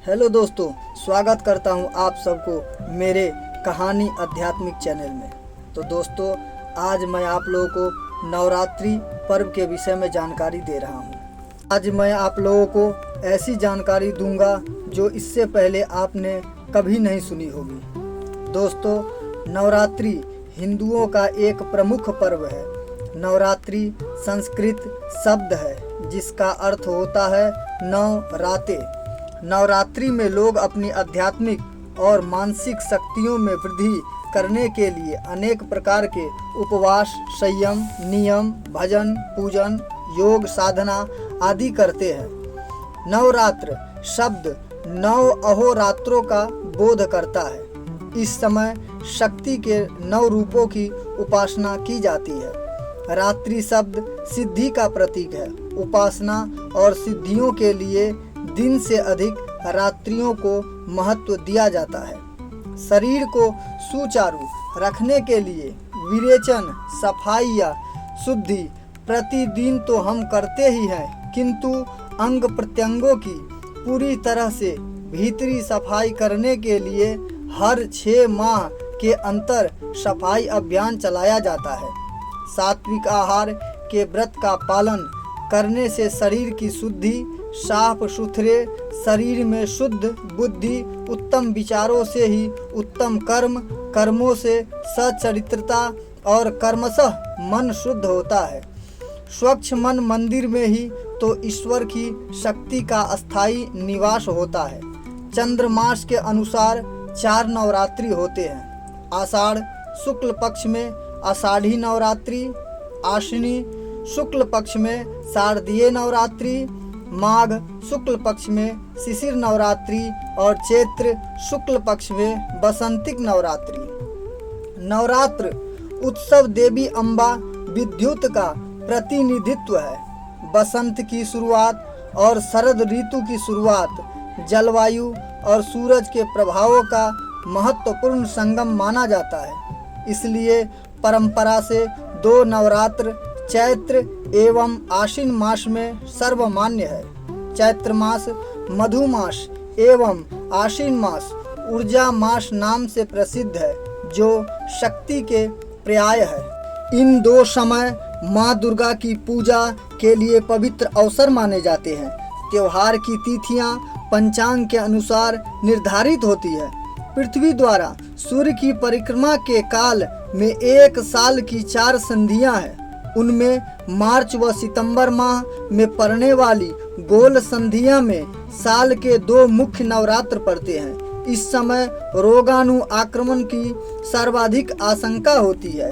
Hello दोस्तों, स्वागत करता हूं आप सबको मेरे कहानी आध्यात्मिक चैनल में। तो दोस्तों, आज मैं आप लोगों को नवरात्रि पर्व के विषय में जानकारी दे रहा हूं। आज मैं आप लोगों को ऐसी जानकारी दूंगा जो इससे पहले आपने कभी नहीं सुनी होगी। दोस्तों, नवरात्रि हिंदुओं का एक प्रमुख पर्व है। नवरात्रि संस्कृत शब्द है जिसका अर्थ होता है नव रातें। नवरात्रि में लोग अपनी आध्यात्मिक और मानसिक शक्तियों में वृद्धि करने के लिए अनेक प्रकार के उपवास, संयम, नियम, भजन, पूजन, योग साधना आदि करते हैं। नवरात्र शब्द नव अहोरात्रों का बोध करता है। इस समय शक्ति के 9 रूपों की उपासना की जाती है। रात्रि शब्द सिद्धि का प्रतीक है। उपासना और सिद्धियों के लिए दिन से अधिक रात्रियों को महत्व दिया जाता है। शरीर को सुचारू रखने के लिए विरेचन, सफाई या शुद्धि प्रतिदिन तो हम करते ही हैं, किंतु अंग प्रत्यंगों की पूरी तरह से भीतरी सफाई करने के लिए हर 6 माह के अंतर सफाई अभियान चलाया जाता है। सात्विक आहार के व्रत का पालन करने से शरीर की शुद्धि, साफ सुथरे शरीर में शुद्ध बुद्धि, उत्तम विचारों से ही उत्तम कर्मों से सच्चरित्रता और कर्मशः मन शुद्ध होता है। स्वच्छ मन मंदिर में ही तो ईश्वर की शक्ति का अस्थायी निवास होता है। चंद्रमास के अनुसार 4 नवरात्रि होते हैं। आषाढ़ शुक्ल पक्ष में आषाढ़ी नवरात्रि, आश्विनी शुक्ल पक्ष में शारदीय नवरात्रि, माघ शुक्ल पक्ष में शिशिर नवरात्रि और चैत्र शुक्ल पक्ष में बसंतिक नवरात्रि। नवरात्र उत्सव देवी अम्बा विद्युत का प्रतिनिधित्व है। बसंत की शुरुआत और शरद ऋतु की शुरुआत जलवायु और सूरज के प्रभावों का महत्वपूर्ण संगम माना जाता है। इसलिए परंपरा से 2 नवरात्र चैत्र एवं आश्विन मास में सर्वमान्य है। चैत्र मास मधु मास एवं आश्विन मास ऊर्जा मास नाम से प्रसिद्ध है, जो शक्ति के पर्याय है। इन 2 समय माँ दुर्गा की पूजा के लिए पवित्र अवसर माने जाते हैं। त्योहार की तिथियां पंचांग के अनुसार निर्धारित होती है। पृथ्वी द्वारा सूर्य की परिक्रमा के काल में 1 साल की 4 संधियां हैं। उनमें मार्च व सितंबर माह में पड़ने वाली गोल संधियां में साल के 2 मुख्य नवरात्र पड़ते हैं। इस समय रोगाणु आक्रमण की सर्वाधिक आशंका होती है।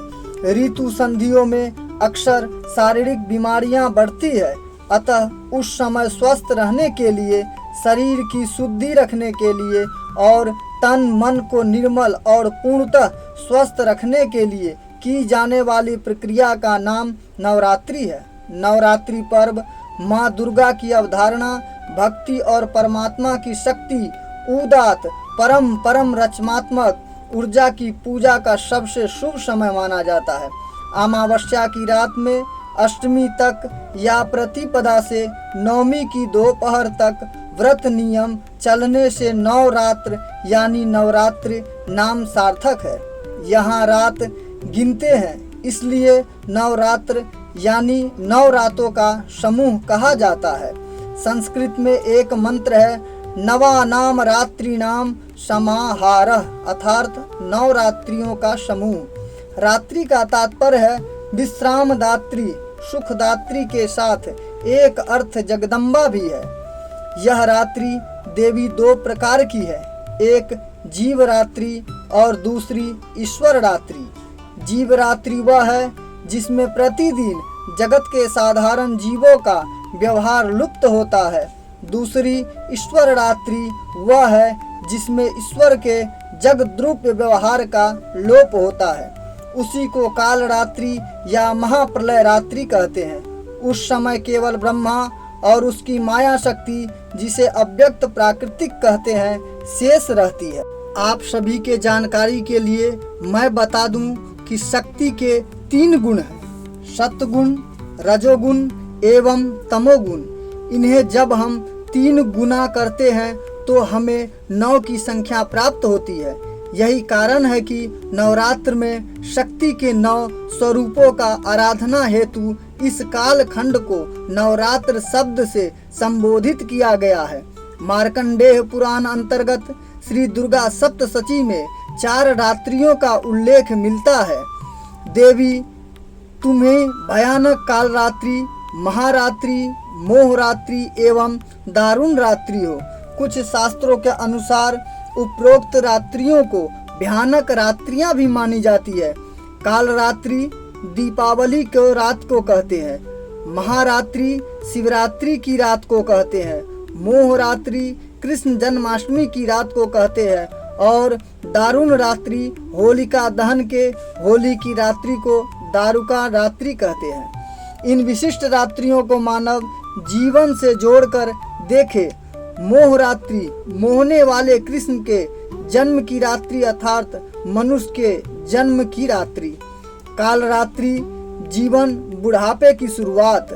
ऋतु संधियों में अक्सर शारीरिक बीमारियां बढ़ती है। अतः उस समय स्वस्थ रहने के लिए, शरीर की शुद्धि रखने के लिए और तन मन को निर्मल और पूर्णतः स्वस्थ रखने के लिए की जाने वाली प्रक्रिया का नाम नवरात्रि है। नवरात्रि पर्व माँ दुर्गा की अवधारणा, भक्ति और परमात्मा की शक्ति, उदात परम रचनात्मक ऊर्जा की पूजा का सबसे शुभ समय माना जाता है। अमावस्या की रात में अष्टमी तक या प्रतिपदा से नवमी की दोपहर तक व्रत नियम चलने से नवरात्र यानी नवरात्रि नाम सार्थक है। यहाँ रात गिनते हैं, इसलिए नवरात्र यानी 9 रातों का समूह कहा जाता है। संस्कृत में एक मंत्र है, नवानाम रात्रिनाम समाहारः, अर्थात 9 रात्रियों का समूह। रात्रि का तात्पर्य है विश्रामदात्री, सुखदात्री के साथ एक अर्थ जगदम्बा भी है। यह रात्रि देवी 2 प्रकार की है, एक जीव रात्रि और दूसरी ईश्वर रात्रि। जीव रात्रि वह है जिसमें प्रतिदिन जगत के साधारण जीवों का व्यवहार लुप्त होता है। दूसरी ईश्वर रात्रि वह है जिसमें ईश्वर के जगद्रूप व्यवहार का लोप होता है। उसी को काल रात्रि या महाप्रलय रात्रि कहते हैं। उस समय केवल ब्रह्मा और उसकी माया शक्ति, जिसे अव्यक्त प्राकृतिक कहते हैं, शेष रहती है। आप सभी के जानकारी के लिए मैं बता दूं कि शक्ति के 3 गुण हैं, सत्वगुण, रजोगुण एवं तमोगुण। इन्हें जब हम 3 गुना करते हैं तो हमें 9 की संख्या प्राप्त होती है। यही कारण है कि नवरात्र में शक्ति के 9 स्वरूपों का आराधना हेतु इस काल खंड को नवरात्र शब्द से संबोधित किया गया है। मार्कंडेय पुराण अंतर्गत श्री दुर्गा सप्तशती में 4 रात्रियों का उल्लेख मिलता है। देवी, तुम्हें भयानक काल रात्रि, महारात्रि, मोहरात्रि एवं दारुण रात्रि हो। कुछ शास्त्रों के अनुसार उपरोक्त रात्रियों को भयानक रात्रियां भी मानी जाती है। काल रात्रि दीपावली को रात को कहते हैं, महारात्रि शिवरात्रि की रात को कहते हैं, मोहरात्रि कृष्ण जन्माष्टमी की रात को कहते हैं और दारुण रात्रि होलिका दहन के होली की रात्रि को दारुका रात्रि कहते हैं। इन विशिष्ट रात्रियों को मानव जीवन से जोड़कर देखे। मोहरात्रि मोहने वाले कृष्ण के जन्म की रात्रि अर्थात मनुष्य के जन्म की रात्रि। काल रात्रि जीवन बुढ़ापे की शुरुआत।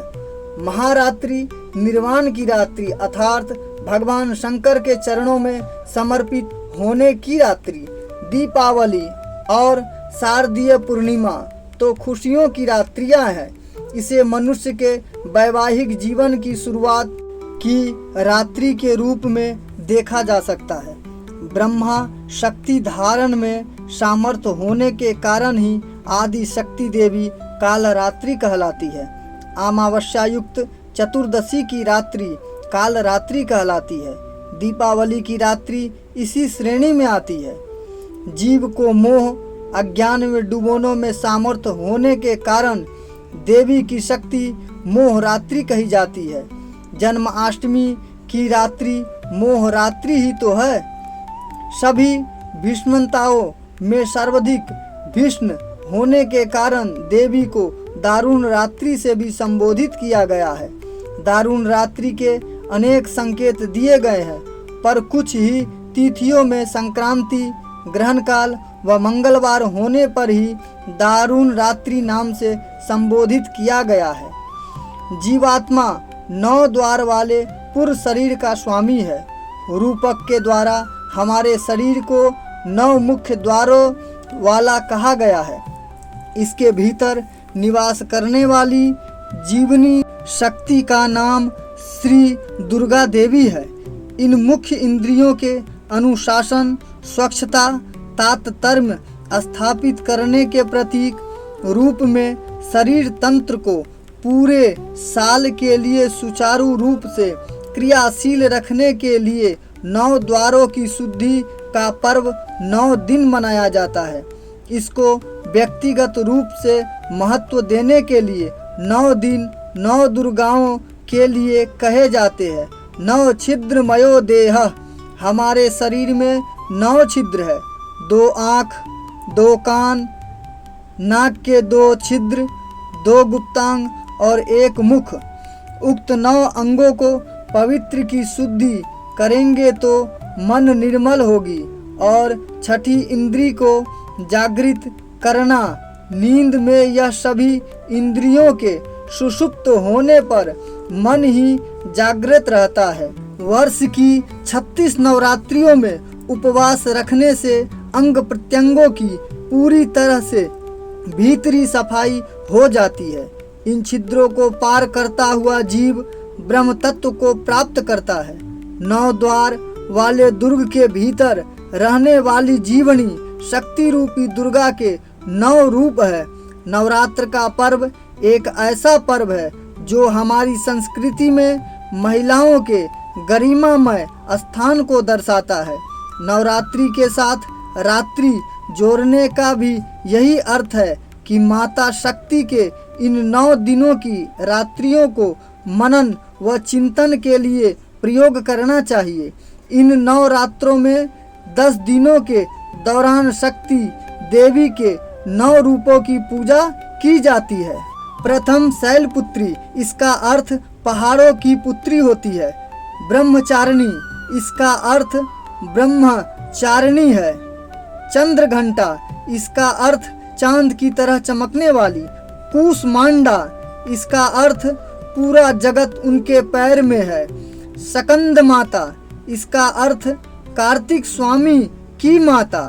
महारात्रि निर्वाण की रात्रि अर्थात भगवान शंकर के चरणों में समर्पित होने की रात्रि। दीपावली और शारदीय पूर्णिमा तो खुशियों की रात्रियां हैं। इसे मनुष्य के वैवाहिक जीवन की शुरुआत की रात्रि के रूप में देखा जा सकता है। ब्रह्मा शक्ति धारण में सामर्थ्य होने के कारण ही आदि शक्ति देवी कालरात्रि कहलाती है। अमावस्या युक्त चतुर्दशी की रात्रि कालरात्रि कहलाती है। दीपावली की रात्रि इसी श्रेणी में आती है। जीव को मोह अज्ञान में डुबोने में सामर्थ्य होने के कारण देवी की शक्ति मोहरात्रि कही जाती है। जन्माष्टमी की रात्रि मोहरात्रि ही तो है। सभी भीष्मताओं में सर्वाधिक भीष्म होने के कारण देवी को दारुण रात्रि से भी संबोधित किया गया है। दारुण रात्रि के अनेक संकेत दिए गए हैं, पर कुछ ही तिथियों में संक्रांति, ग्रहण काल व मंगलवार होने पर ही दारुण रात्रि नाम से संबोधित किया गया है। जीवात्मा 9 द्वार वाले पूर्ण शरीर का स्वामी है। रूपक के द्वारा हमारे शरीर को 9 मुख्य द्वारों वाला कहा गया है। इसके भीतर निवास करने वाली जीवनी शक्ति का नाम श्री दुर्गा देवी है। इन मुख्य इंद्रियों के अनुशासन, स्वच्छता, तारतम्य स्थापित करने के प्रतीक रूप में शरीर तंत्र को पूरे साल के लिए सुचारू रूप से क्रियाशील रखने के लिए 9 द्वारों की शुद्धि का पर्व 9 दिन मनाया जाता है। इसको व्यक्तिगत रूप से महत्व देने के लिए 9 दिन 9 दुर्गाओं के लिए कहे जाते हैं। 9 छिद्रमयो देह, हमारे शरीर में 9 छिद्र है। 2 आँख, 2 कान, नाक के 2 छिद्र, 2 गुप्तांग और 1 मुख। उक्त 9 अंगों को पवित्र की शुद्धि करेंगे तो मन निर्मल होगी। और छठी इंद्री को जागृत करना, नींद में यह सभी इंद्रियों के सुषुप्त होने पर मन ही जागृत रहता है। वर्ष की 36 नवरात्रियों में उपवास रखने से अंग प्रत्यंगों की पूरी तरह से भीतरी सफाई हो जाती है। इन छिद्रों को पार करता हुआ जीव ब्रह्म तत्व को प्राप्त करता है। 9 द्वार वाले दुर्ग के भीतर रहने वाली जीवनी शक्ति रूपी दुर्गा के 9 रूप है। नवरात्र का पर्व एक ऐसा पर्व है जो हमारी संस्कृति में महिलाओं के गरिमामय स्थान को दर्शाता है। नवरात्रि के साथ रात्रि जोड़ने का भी यही अर्थ है कि माता शक्ति के इन 9 दिनों की रात्रियों को मनन व चिंतन के लिए प्रयोग करना चाहिए। इन 9 रात्रों में 10 दिनों के दौरान शक्ति देवी के 9 रूपों की पूजा की जाती है। प्रथम शैलपुत्री, इसका अर्थ पहाड़ों की पुत्री होती है। ब्रह्मचारिणी, इसका अर्थ ब्रह्मचारिणी है। चंद्र घंटा, इसका अर्थ चांद की तरह चमकने वाली। कूष्मांडा, इसका अर्थ पूरा जगत उनके पैर में है। स्कंद माता, इसका अर्थ कार्तिक स्वामी की माता।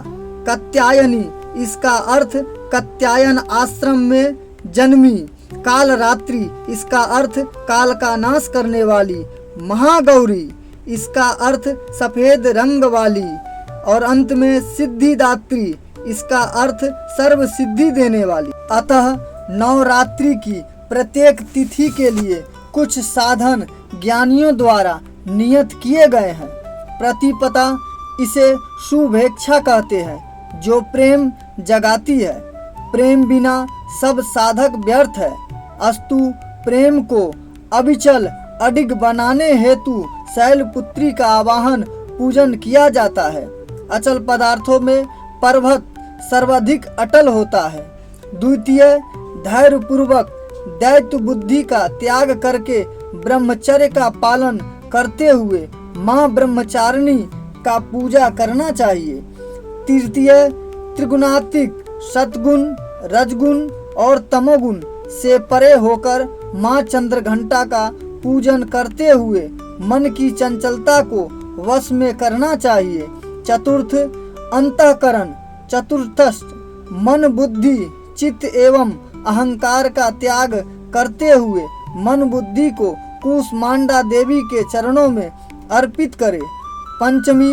कात्यायनी, इसका अर्थ कात्यायन आश्रम में जन्मी। कालरात्रि, इसका अर्थ काल का नाश करने वाली। महागौरी, इसका अर्थ सफेद रंग वाली। और अंत में सिद्धिदात्री, इसका अर्थ सर्व सिद्धि देने वाली। अतः नवरात्रि की प्रत्येक तिथि के लिए कुछ साधन ज्ञानियों द्वारा नियत किए गए हैं। प्रतिपदा, इसे शुभेच्छा कहते हैं, जो प्रेम जगाती है। प्रेम बिना सब साधक व्यर्थ है। अस्तु, प्रेम को अविचल अडिग बनाने हेतु शैलपुत्री का आवाहन पूजन किया जाता है। अचल पदार्थों में पर्वत सर्वाधिक अटल होता है। द्वितीय, धैर्य पूर्वक दैत्य बुद्धि का त्याग करके ब्रह्मचर्य का पालन करते हुए माँ ब्रह्मचारिणी का पूजा करना चाहिए। तृतीय, त्रिगुणात्मिक सतगुण, रजगुण और तमोगुण से परे होकर माँ चंद्रघंटा का पूजन करते हुए मन की चंचलता को वश में करना चाहिए। चतुर्थ, अंतःकरण। चतुर्थस्थ, मन बुद्धि चित्त एवं अहंकार का त्याग करते हुए मन बुद्धि को कूष्मांडा देवी के चरणों में अर्पित करे। पंचमी,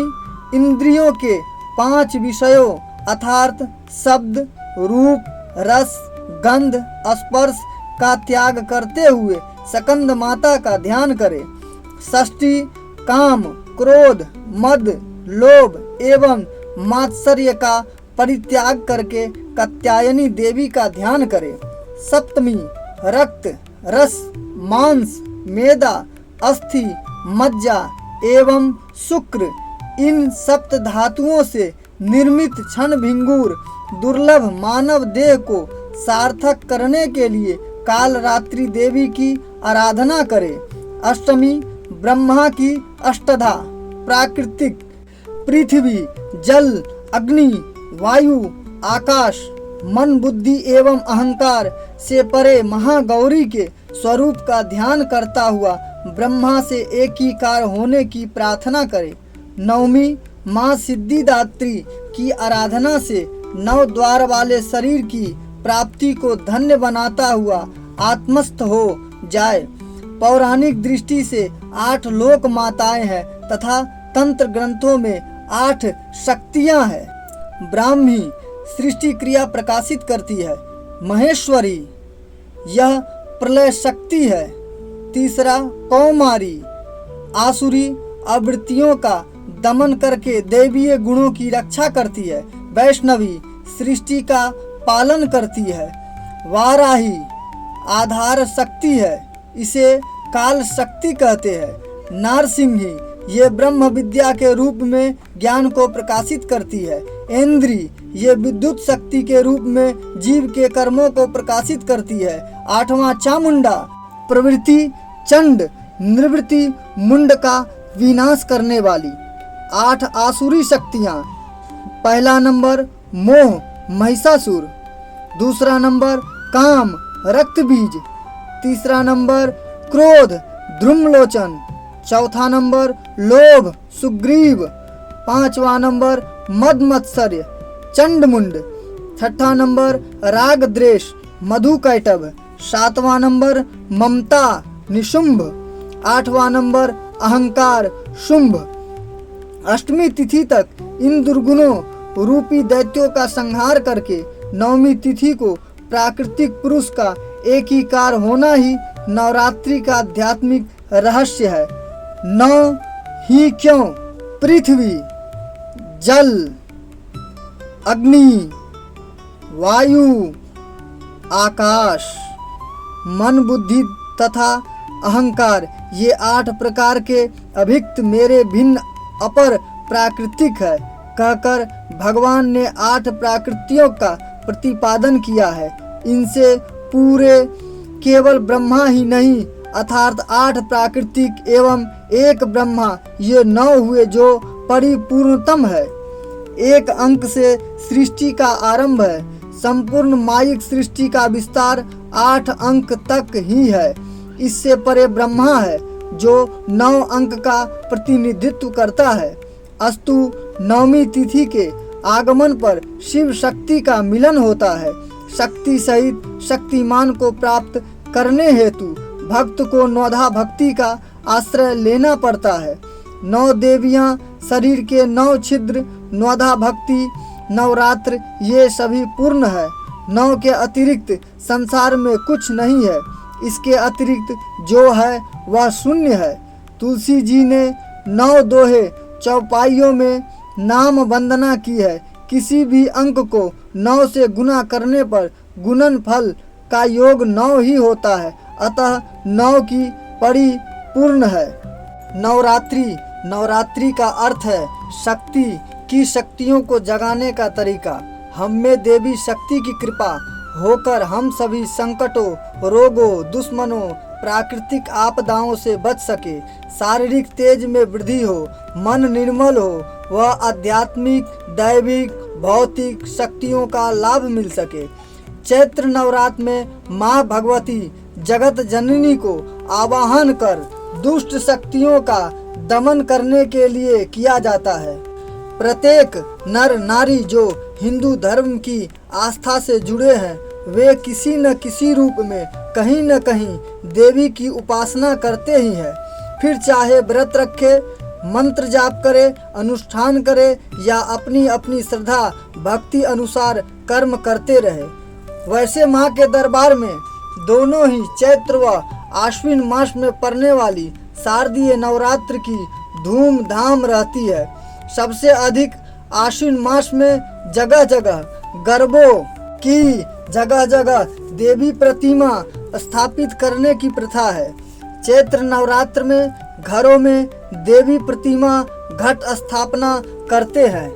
इंद्रियों के 5 विषयों अर्थात शब्द, रूप, रस, गंध, स्पर्श का त्याग करते हुए स्कंद माता का ध्यान करे। षष्ठी, काम, क्रोध, मद, लोभ एवं मात्सर्य का परित्याग करके कात्यायनी देवी का ध्यान करे। सप्तमी, रक्त, रस, मांस, मेदा, अस्थि, मज्जा एवं शुक्र इन सप्त धातुओं से निर्मित क्षण भिंगुर दुर्लभ मानव देह को सार्थक करने के लिए कालरात्रि देवी की आराधना करे। अष्टमी, ब्रह्मा की अष्टधा प्राकृतिक पृथ्वी, जल, अग्नि, वायु, आकाश, मन, बुद्धि एवं अहंकार से परे महागौरी के स्वरूप का ध्यान करता हुआ ब्रह्मा से एकीकार होने की प्रार्थना करे। नवमी, माँ सिद्धिदात्री की आराधना से 9 द्वार वाले शरीर की प्राप्ति को धन्य बनाता हुआ आत्मस्थ हो जाए। पौराणिक दृष्टि से 8 लोक माताएं हैं तथा तंत्र ग्रंथों में 8 शक्तियां हैं। ब्राह्मी सृष्टि क्रिया प्रकाशित करती है। महेश्वरी यह प्रलय शक्ति है। तीसरा, कौमारी आसुरी आवृत्तियों का दमन करके दैवीय गुणों की रक्षा करती है। वैष्णवी सृष्टि का पालन करती है। वाराही आधार शक्ति है, इसे काल शक्ति कहते हैं। नारसिंही ये ब्रह्म विद्या के रूप में ज्ञान को प्रकाशित करती है। इंद्री ये विद्युत शक्ति के रूप में जीव के कर्मों को प्रकाशित करती है। 8वां, चामुंडा प्रवृत्ति चंड निवृत्ति मुंड का विनाश करने वाली। 8 आसुरी शक्तियाँ। पहला नंबर मोह महिषासुर, दूसरा नंबर काम रक्तबीज, तीसरा नंबर क्रोध ध्रुमलोचन, चौथा नंबर लोभ सुग्रीव, 5वां नंबर मद मत्सर्य चंडमुंड, छठा नंबर राग द्वेष मधुकैटभ, 7वां नंबर ममता निशुंभ, 8वां नंबर अहंकार शुंभ। अष्टमी तिथि तक इन दुर्गुणों रूपी दैत्यों का संहार करके 9वीं तिथि को प्राकृतिक पुरुष का एकीकार होना ही नवरात्रि का आध्यात्मिक रहस्य है। 9 ही क्यों? पृथ्वी, जल, अग्नि, वायु, आकाश, मन बुद्धि तथा अहंकार ये 8 प्रकार के अभिक्त मेरे भिन्न अपर प्राकृतिक है कहकर भगवान ने 8 प्राकृतियों का प्रतिपादन किया है। इनसे पूरे केवल ब्रह्मा ही नहीं अर्थात 8 प्राकृतिक एवं एक ब्रह्मा ये 9 हुए जो परिपूर्णतम है। एक अंक से सृष्टि का आरंभ है। संपूर्ण मायिक सृष्टि का विस्तार 8 अंक तक ही है। इससे परे ब्रह्मा है। जो 9 अंक का प्रतिनिधित्व करता है। अस्तु नवमी तिथि के आगमन पर शिव शक्ति का मिलन होता है। शक्ति सहित शक्तिमान को प्राप्त करने हेतु भक्त को नौधा भक्ति का आश्रय लेना पड़ता है। 9 देवियां, शरीर के 9 छिद्र, नौधा भक्ति, नवरात्र, ये सभी पूर्ण है। 9 के अतिरिक्त संसार में कुछ नहीं है। इसके अतिरिक्त जो है वह शून्य है। तुलसी जी ने 9 दोहे चौपाइयों में नाम वंदना की है। किसी भी अंक को 9 से गुना करने पर गुणन फल का योग 9 ही होता है, अतः 9 की पड़ी पूर्ण है। नवरात्रि का अर्थ है शक्ति की शक्तियों को जगाने का तरीका। हम में देवी शक्ति की कृपा होकर हम सभी संकटों, रोगों, दुश्मनों, प्राकृतिक आपदाओं से बच सके, शारीरिक तेज में वृद्धि हो, मन निर्मल हो, वह आध्यात्मिक, दैविक, भौतिक शक्तियों का लाभ मिल सके। चैत्र नवरात्र में माँ भगवती जगत जननी को आवाहन कर दुष्ट शक्तियों का दमन करने के लिए किया जाता है। प्रत्येक नर नारी जो हिंदू धर्म की आस्था से जुड़े हैं वे किसी न किसी रूप में कहीं न कहीं देवी की उपासना करते ही हैं। फिर चाहे व्रत रखे, मंत्र जाप करे, अनुष्ठान करे या अपनी अपनी श्रद्धा भक्ति अनुसार कर्म करते रहे। वैसे माँ के दरबार में दोनों ही चैत्र व आश्विन मास में पड़ने वाली शारदीय नवरात्र की धूमधाम रहती है। सबसे अधिक आश्विन मास में जगह जगह गरबों की जगह जगह देवी प्रतिमा स्थापित करने की प्रथा है। चैत्र नवरात्र में घरों में देवी प्रतिमा घट स्थापना करते हैं।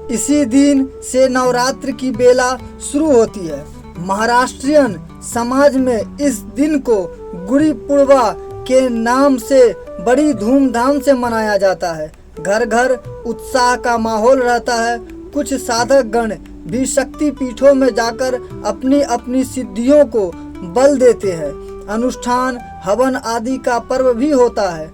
इसी दिन से नवरात्र की बेला शुरू होती है। महाराष्ट्रियन समाज में इस दिन को गुड़ी पुड़वा के नाम से बड़ी धूमधाम से मनाया जाता है। घर घर उत्साह का माहौल रहता है। कुछ साधक गण भी शक्ति पीठों में जाकर अपनी अपनी सिद्धियों को बल देते हैं। अनुष्ठान, हवन आदि का पर्व भी होता है।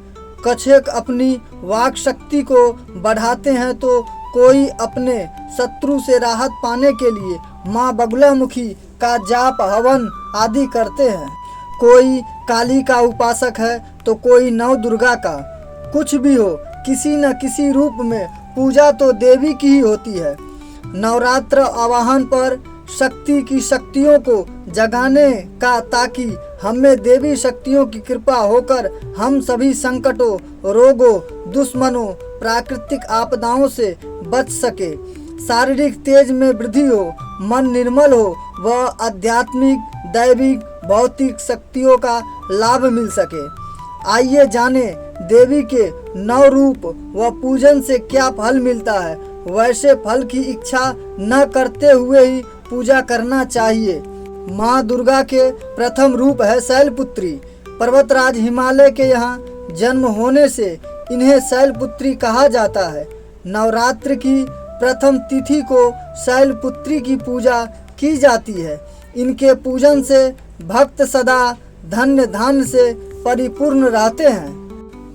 कछेक अपनी वाक शक्ति को बढ़ाते हैं तो कोई अपने शत्रु से राहत पाने के लिए माँ बगुलामुखी का जाप, हवन आदि करते हैं। कोई काली का उपासक है तो कोई नव दुर्गा का। कुछ भी हो, किसी न किसी रूप में पूजा तो देवी की ही होती है। नवरात्र आवाहन पर शक्ति की शक्तियों को जगाने का, ताकि हमें देवी शक्तियों की कृपा होकर हम सभी संकटों, रोगों, दुश्मनों, प्राकृतिक आपदाओं से बच सके, शारीरिक तेज में वृद्धि हो, मन निर्मल हो व आध्यात्मिक, दैविक, भौतिक शक्तियों का लाभ मिल सके। आइए जाने देवी के 9 रूप व पूजन से क्या फल मिलता है। वैसे फल की इच्छा न करते हुए ही पूजा करना चाहिए। माँ दुर्गा के प्रथम रूप है शैलपुत्री। पर्वतराज हिमालय के यहाँ जन्म होने से इन्हें शैलपुत्री कहा जाता है। नवरात्र की प्रथम तिथि को शैलपुत्री की पूजा की जाती है। इनके पूजन से भक्त सदा धन्य धान्य से परिपूर्ण रहते हैं।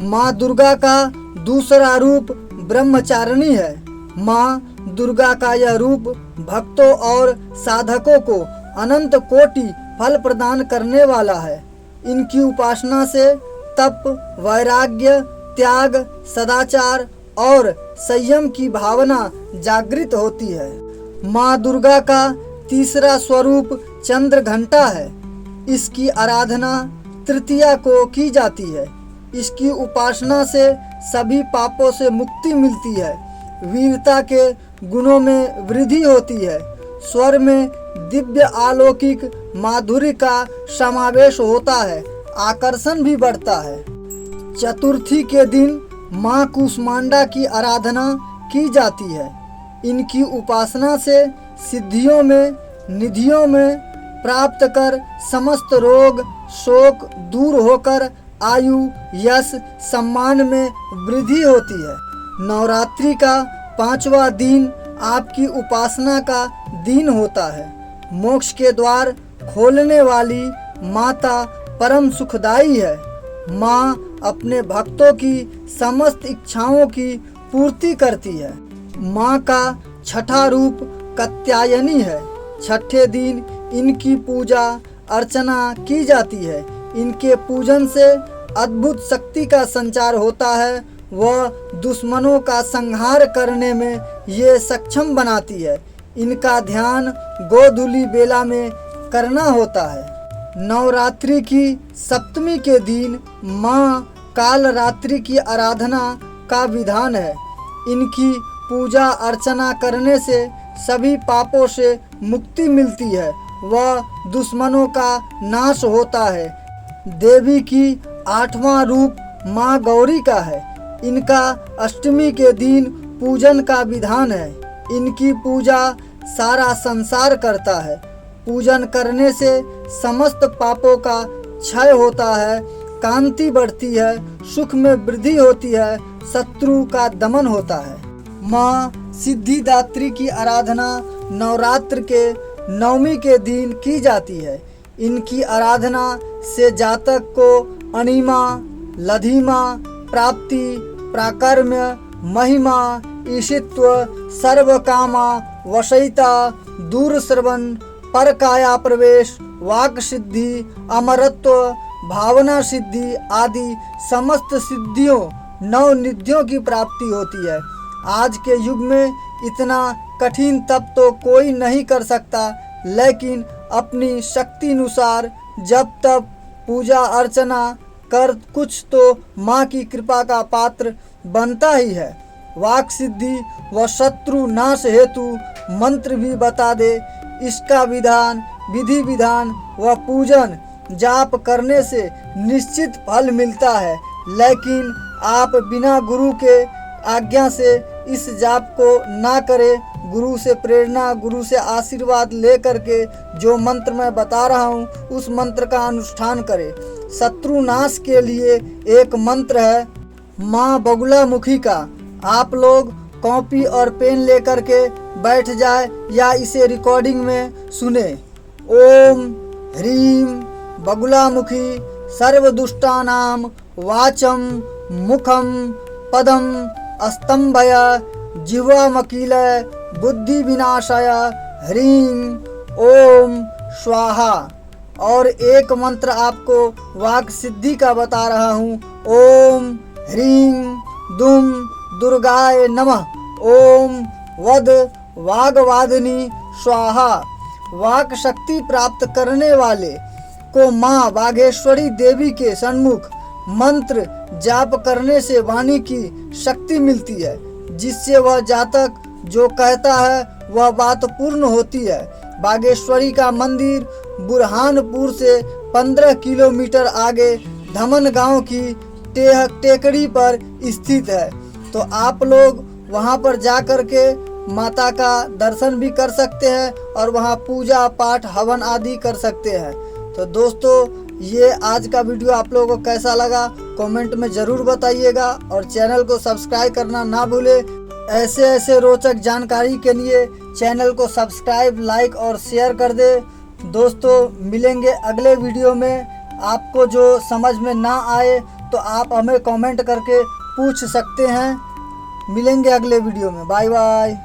माँ दुर्गा का दूसरा रूप ब्रह्मचारिणी है। माँ दुर्गा का यह रूप भक्तों और साधकों को अनंत कोटि फल प्रदान करने वाला है। इनकी उपासना से तप, वैराग्य, त्याग, सदाचार और संयम की भावना जागृत होती है। माँ दुर्गा का तीसरा स्वरूप चंद्र घंटा है। इसकी आराधना तृतीया को की जाती है। इसकी उपासना से सभी पापों से मुक्ति मिलती है। वीरता के गुणों में वृद्धि होती है। स्वर में दिव्य अलौकिक माधुर्य का समावेश होता है। आकर्षण भी बढ़ता है। चतुर्थी के दिन माँ कूष्मांडा की आराधना की जाती है। इनकी उपासना से सिद्धियों में, निधियों में प्राप्त कर समस्त रोग शोक दूर होकर आयु, यश, सम्मान में वृद्धि होती है। नवरात्रि का 5वां दिन आपकी उपासना का दिन होता है। मोक्ष के द्वार खोलने वाली माता परम सुखदाई है। माँ अपने भक्तों की समस्त इच्छाओं की पूर्ति करती है। माँ का छठा रूप कात्यायनी है। छठे दिन इनकी पूजा अर्चना की जाती है। इनके पूजन से अद्भुत शक्ति का संचार होता है। वह दुश्मनों का संहार करने में ये सक्षम बनाती है। इनका ध्यान गोधूली बेला में करना होता है। नवरात्रि की सप्तमी के दिन माँ कालरात्रि की आराधना का विधान है। इनकी पूजा अर्चना करने से सभी पापों से मुक्ति मिलती है। वह दुश्मनों का नाश होता है। देवी की आठवां रूप माँ गौरी का है। इनका अष्टमी के दिन पूजन का विधान है। इनकी पूजा सारा संसार करता है। पूजन करने से समस्त पापों का क्षय होता है, कांति बढ़ती है, सुख में वृद्धि होती है, शत्रु का दमन होता है। माँ सिद्धिदात्री की आराधना नवरात्र के नवमी के दिन की जाती है। इनकी आराधना से जातक को अनिमा, लधिमा, प्राप्ति, प्राकर्म्य, महिमा, ईशित्व, सर्वकामा, वशयिता, दूर श्रवण, परकाया प्रवेश, वाक सिद्धि, अमरत्व, भावना सिद्धि आदि समस्त सिद्धियों नवनिधियों की प्राप्ति होती है। आज के युग में इतना कठिन तप तो कोई नहीं कर सकता, लेकिन अपनी शक्ति अनुसार जब तब पूजा अर्चना कर कुछ तो माँ की कृपा का पात्र बनता ही है। वाक सिद्धि व शत्रु नाश हेतु मंत्र भी बता दे। इसका विधान, विधि विधान व पूजन जाप करने से निश्चित फल मिलता है, लेकिन आप बिना गुरु के आज्ञा से इस जाप को ना करें। गुरु से प्रेरणा, गुरु से आशीर्वाद ले करके जो मंत्र मैं बता रहा हूँ उस मंत्र का अनुष्ठान करें। शत्रु नाश के लिए एक मंत्र है माँ बगुलामुखी का। आप लोग कॉपी और पेन लेकर के बैठ जाए या इसे रिकॉर्डिंग में सुने। ओम ह्रीम बगुलामुखी सर्वदुष्टानां वाचम मुखम पदम स्तंभय जिह्वामकील बुद्धि विनाशाय ह्रीं ओम स्वाहा। और एक मंत्र आपको वाक सिद्धि का बता रहा हूँ। ओम ह्रीं दुम दुर्गाय नमः। ओम वद वागवादिनी स्वाहा। वाक शक्ति प्राप्त करने वाले को माँ बागेश्वरी देवी के सन्मुख मंत्र जाप करने से वाणी की शक्ति मिलती है, जिससे वह जातक जो कहता है वह बात पूर्ण होती है। बागेश्वरी का मंदिर बुरहानपुर से 15 किलोमीटर आगे धमन गांव की टेकड़ी पर स्थित है। तो आप लोग वहां पर जा कर के माता का दर्शन भी कर सकते हैं और वहां पूजा पाठ हवन आदि कर सकते हैं। तो दोस्तों, ये आज का वीडियो आप लोगों को कैसा लगा कमेंट में ज़रूर बताइएगा और चैनल को सब्सक्राइब करना ना भूले। ऐसे रोचक जानकारी के लिए चैनल को सब्सक्राइब, लाइक और शेयर कर दे। दोस्तों, मिलेंगे अगले वीडियो में। आपको जो समझ में ना आए तो आप हमें कमेंट करके पूछ सकते हैं। मिलेंगे अगले वीडियो में। Bye bye.